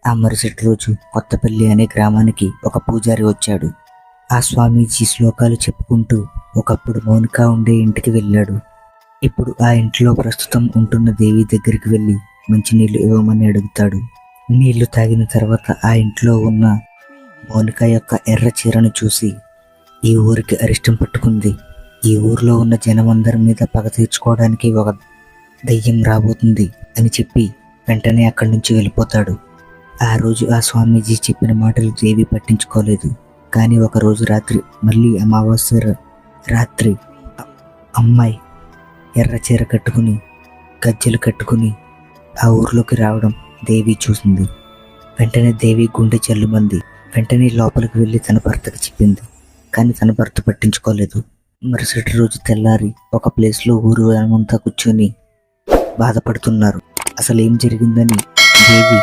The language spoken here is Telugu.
ఆ మరుసటి రోజు కొత్తపల్లి అనే గ్రామానికి ఒక పూజారి వచ్చాడు. ఆ స్వామీజీ శ్లోకాలు చెప్పుకుంటూ ఒకప్పుడు మౌనిక ఉండే ఇంటికి వెళ్ళాడు. ఇప్పుడు ఆ ఇంట్లో ప్రస్తుతం ఉంటున్న దేవి దగ్గరికి వెళ్ళి మంచినీళ్లు ఇవ్వమని అడుగుతాడు. నీళ్లు తాగిన తర్వాత ఆ ఇంట్లో ఉన్న మౌనిక యొక్క ఎర్ర చీరను చూసి, ఈ ఊరికి అరిష్టం పట్టుకుంది, ఈ ఊరిలో ఉన్న జనమందరి మీద పగ తీర్చుకోవడానికి ఒక దయ్యం రాబోతుంది అని చెప్పి వెంటనే అక్కడి నుంచి వెళ్ళిపోతాడు. ఆ రోజు ఆ స్వామీజీ చెప్పిన మాటలు దేవి పట్టించుకోలేదు. కానీ ఒక రోజు రాత్రి, మళ్ళీ అమావాస్య రాత్రి, అమ్మాయి ఎర్ర చీర కట్టుకుని గజ్జెలు కట్టుకుని ఆ ఊర్లోకి రావడం దేవి చూసింది. వెంటనే దేవి గుండె జల్లుమంది. వెంటనే లోపలికి వెళ్ళి తన భర్తకి చెప్పింది. కానీ తన భర్త పట్టించుకోలేదు. మరుసటి రోజు తెల్లారి ఒక ప్లేస్లో ఊరు అంతా కూర్చొని బాధపడుతున్నారు. అసలు ఏం జరిగిందని దేవి